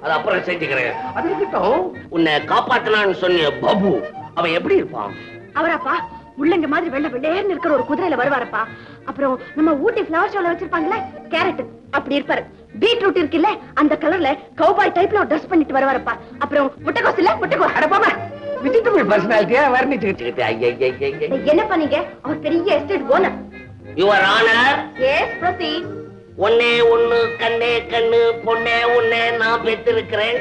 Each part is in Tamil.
அது அப்புறம் செஞ்சுக்கிறேன். அது இருக்கட்டும், உன்னை காப்பாத்தலான்னு சொன்ன பாபு அவன் எப்படி இருப்பான்? அவராப்பா உள்ளங்க மாதிரி வெள்ள வெள்ளேர்னு இருக்கிற ஒரு குதிரையில வருவாரப்பா. அப்புறம் நம்ம ஊட்டி ஃபிளவர் ஷோல வச்சிருப்பாங்களே கேரட் அப்படி இருப்பாரு. பீட்ரூட் இருக்குல்ல அந்த கலர்ல கவுபாய் டைப்ல ஒரு ட்ரெஸ் பண்ணிட்டு வருவாரப்பா. அப்புறம் முட்டைகோஸ் இல்ல முட்டைகோஸ் அடப்பாமா விசிட்டபிள் பர்சனாலிட்டியா வர்ணிச்சுக்கிட்டு என்ன பண்ணீங்க? அவர் பெரிய estate owner. Your honour. Yes proceed. ஒன்னே ஒண்ணு கண்ணே கண்ணு பொண்ணே உன்னை நான் பெற்றிருக்கிறேன்.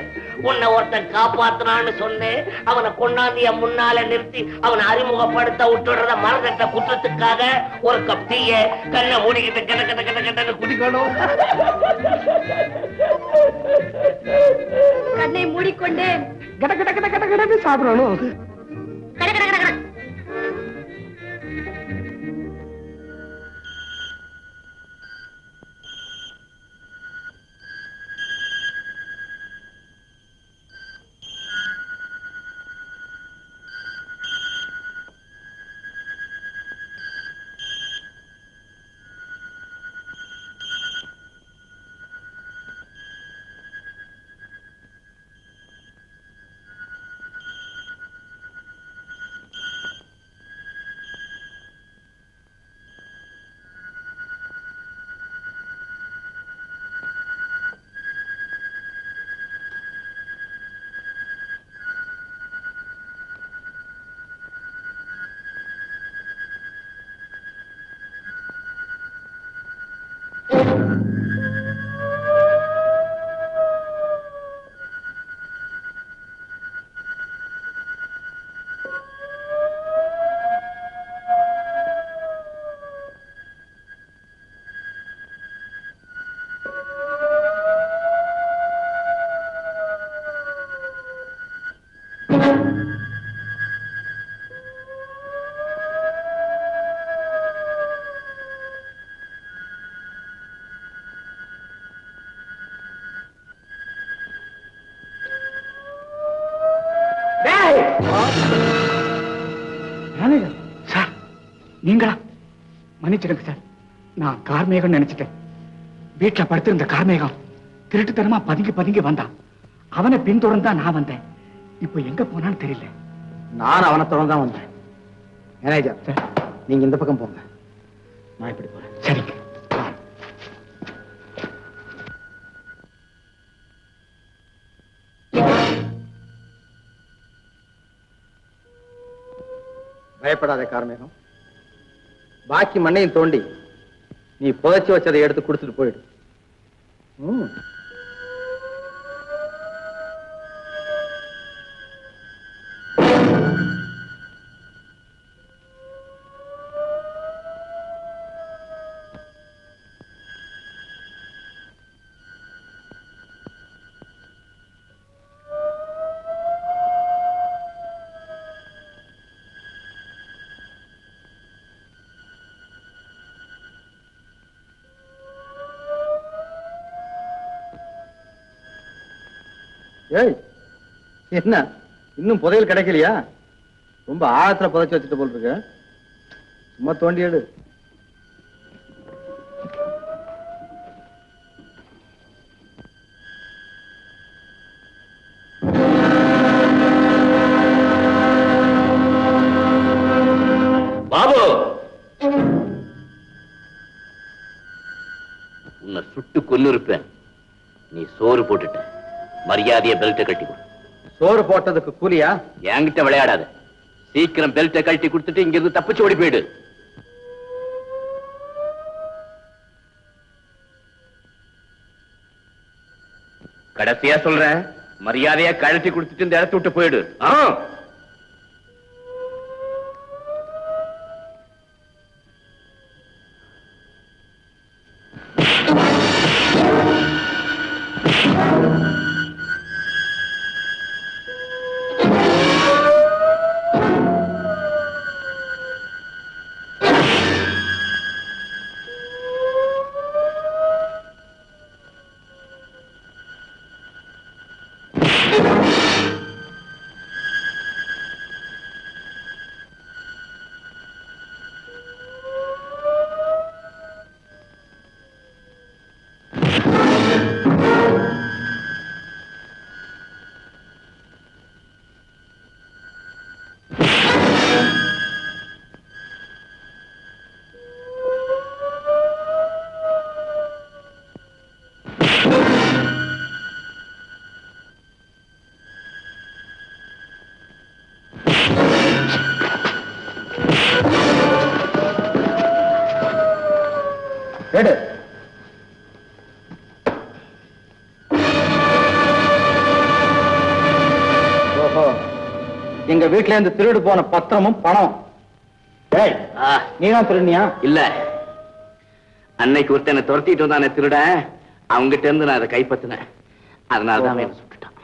உன்னை ஒருத்தன் காப்பாத்தினான்னு சொன்னேன். அவனை கொண்டாந்திய முன்னால நிறுத்தி அவனை அறிமுகப்படுத்த விட்டுறத மறந்துட்ட குற்றத்துக்காக ஒரு கப் டீய கண்ணை மூடிக்கிட்டு கட்ட கட்ட கட்ட கட்டன்னு குடிக்கணும். கண்ணை மூடிக்கொண்டு கட கட கட கட கடன்னு சாப்பிடணும். கட கட கட கட. சார் நீங்களா? மன்னிச்சிடுங்க சார், நான் கார்மேகம் நினைச்சிட்டேன். வீட்டுல படுத்திருந்த கார்மேகம் திருட்டுத்தனமா பதுங்கி பதுங்கி வந்தான். அவனை பின்தொடர்ந்தா நான் வந்தேன். இப்ப எங்க போனான்னு தெரியல. நான் அவனை தொடர்ந்தான் வந்தேன். மேனேஜர் சார், நீங்க இந்த பக்கம் போங்க, நான் இப்படி போறேன். சரிங்க. பயப்படாத கார்மேகம், பாக்கி மண்ணையும் தோண்டி நீ புதைச்சு வச்சதை எடுத்து கொடுத்துட்டு போயிடு. ஏய், என்ன இன்னும் புதையல் கிடைக்கலையா? ரொம்ப ஆழத்துல புதைச்சு வச்சுட்டு போல் இருக்கு. சும்மா தோண்டி எடு. பாபு, உன்னை சுட்டு கொன்னு இருப்பேன். நீ சோறு போட்டுட்ட. மரியாதைய பெல்ட்டை கட்டி கொடு. சோறு போட்டதுக்கு கூலியா? என்கிட்ட விளையாடாத. சீக்கிரம் பெல்ட்டை கட்டி கொடுத்துட்டு இங்கிருந்து தப்பிச்சு ஓடி போயிடு. கடைசியா சொல்றேன், மரியாதையா கழட்டி கொடுத்துட்டு இந்த இடத்த விட்டு போயிடு. எங்க வீட்டுல இருந்து திருடு போன பத்திரமும் பணம். நீதான் திருடினியா? இல்ல, அன்னைக்கு ஒருத்தனை துரத்திட்டு வந்தானே திருட, அவங்கிட்ட இருந்து நான் அதை கைப்பற்றினேன். அதனாலதான் என்ன சுட்டுட்டான்.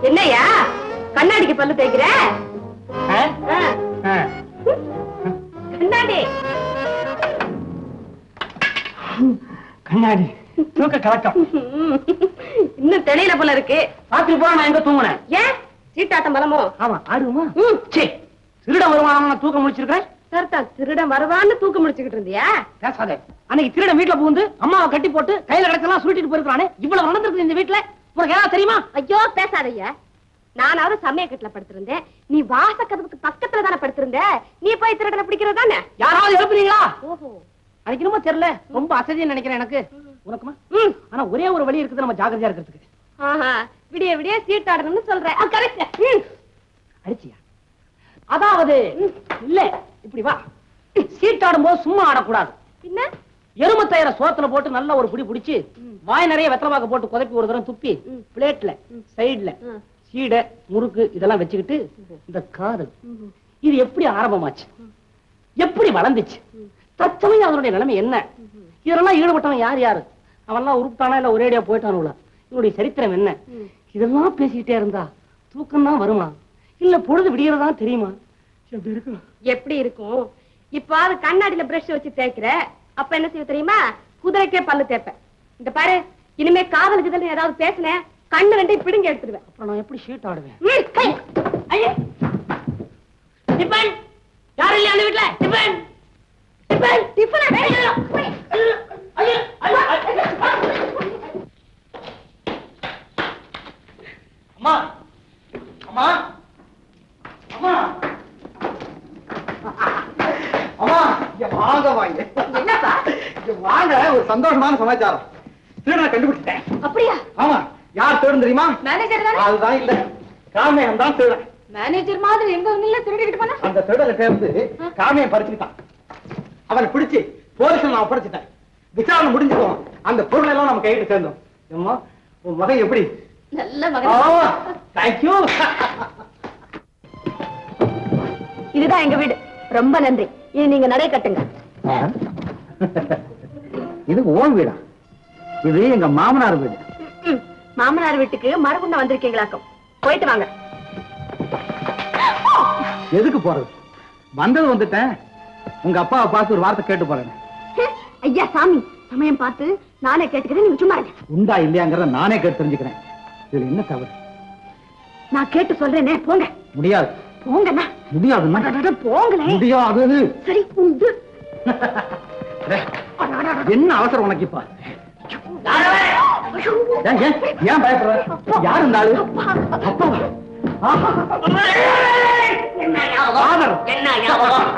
என்னையா கண்ணாடிக்கு பல்லு தேய்க்கிற? கண்ணாடி கண்ணாடி தூக்க கலக்கம். இன்னும் தெளியில போல இருக்கு. ராத்திரி போல நான் எங்க தூங்குனேன்? ஏன் சீட்டாட்டம் பலமோ? ஆமா, ஆடுமா? திருடன் வருவான் தூக்கம் முடிச்சிருக்கேன். திருடன் வருவான்னு தூக்கம் முடிச்சுக்கிட்டு இருந்தியா? பேசாதே. அன்னைக்கு திருடன் வீட்டுல புகுந்து அம்மாவை கட்டி போட்டு கையில கிடைச்செல்லாம் சுருட்டிட்டு போயிருக்கானே, இவ்வளவு நடந்திருக்கு இந்த வீட்டுல. உனக்கு ஏதாவது தெரியுமா? ஐயோ பேசாதையா. நானாவது சமய கட்டுல படுத்திருந்தேன், நீ வாச கதவுக்கு பக்கத்துல தானே படுத்திருந்த. நீ போய் திருடனை பிடிக்கிறது தானே. யாராவது எழுப்புறீங்களா? ஓஹோ, அன்னைக்கு என்னமோ தெரியல, ரொம்ப அசதின்னு நினைக்கிறேன் எனக்கு. உனக்குமா? ஆனா ஒரே ஒரு வழி இருக்குது நம்ம ஜாக்கிரதையா இருக்கிறதுக்கு. விடிய விடிய சீட்டாடணும்னு சொல்றேன். அடிச்சியா? அதாவது இல்ல, இப்படி வா. சீட்டாடும் போது சும்மா ஆடக்கூடாது. பின்ன எருமத்தயிர சோத்துல போட்டு நல்ல ஒரு புடி புடிச்சு வாய் நிறைய வெத்தலவாக்க போட்டு குதப்பி ஒரு தரம் துப்பி பிளேட்ல சைடுல சீடை முறுக்கு இதெல்லாம் வச்சுக்கிட்டு இந்த காது இது எப்படி ஆரம்பமாச்சு, எப்படி வளர்ந்துச்சு, தற்சமயம் அதனுடைய நிலைமை என்ன, இதெல்லாம் ஈடுபட்டவன் யார் யாரு, அவன்லாம் உருப்பிட்டானா இல்ல ஒரேடியா போயிட்டானுல, இவனுடைய சரித்திரம் என்ன, இதெல்லாம் பேசிக்கிட்டே இருந்தா தூக்கம் தான் வருமா இல்ல பொழுது விடியறதா தெரியுமா? எப்படி இருக்கும்? எப்படி இருக்கும்? இப்ப அது கண்ணாடியில பிரஷ் வச்சு தேய்க்கிற, அப்ப என்ன செய்ய தெரியுமா? குதிரைக்கே பல்லு தேய்ப்பேன். இந்த பாரு, இனிமே காதலுக்கு ஏதாவது பேசினேன் கண்ணு ரெண்டை பிடுங்கி எடுத்துடுவேன். அப்புறம் நான் எப்படி ஷீட் ஆடுவேன்? யாரும் இல்லையா அந்த வீட்டுல? Tiffin tiffin tiffin. அம்மா அம்மா அம்மா அம்மா, இங்க வாங்க வாங்க. என்னப்பா? இங்க வாங்க, ஒரு சந்தோஷமான சமாச்சாரம். திருடனை கண்டுபிடிச்சிட்டேன். அப்படியா? ஆமா. யார் திருடன் தெரியுமா? மேனேஜர் தானே? அதுதான் இல்ல, கார்மேகம் தான் திருடன். மேனேஜர் மாதிரி எங்க ஒண்ணுல திருடிக்கிட்டு போனா? அந்த திருடனை சேர்ந்து கார்மேகம் பறிச்சுக்கிட்டான். அவனை பிடிச்சு போலீஸ்ல நான் ஒப்படைச்சிட்டேன். விசாரணை முடிஞ்சுக்கும், அந்த பொருள் எல்லாம் நம்ம கையிட்டு சேர்ந்தோம். அம்மா, உன் மகன் எப்படி? நல்ல மகன். தேங்க்யூ. இதுதான் எங்க வீடு. ரொம்ப நன்றி. இனி நீங்க நடை கட்டுங்க. இது ஓன் வீடா? இது எங்க மாமனார் வீடு. மாமனார் வீட்டுக்கு மறுகுண்ட வந்திருக்கீங்களாக்கும். போயிட்டு வாங்க. எதுக்கு போறது? வந்தது வந்துட்டேன். உங்க அப்பாவை பார்த்து ஒரு வார்த்தை கேட்டு போறேன். ஐயா சாமி, சமயம் பார்த்து நானே கேட்டுக்கிறேன், நீங்க சும்மா இருங்க. உண்டா இல்லையாங்கிறத நானே கேட்டு தெரிஞ்சுக்கிறேன். இதுல என்ன தவறு? நான் கேட்டு சொல்றேனே, போங்க. முடியாது. போங்கண்ணா. முடியாதுன்னா போங்களே. முடியாது. சரி உண்டு. என்ன அவசரம் உனக்கு இப்ப? ஏன் பயப்படுற? யார் இருந்தாலும் அப்பா என்ன ஞாபகம்?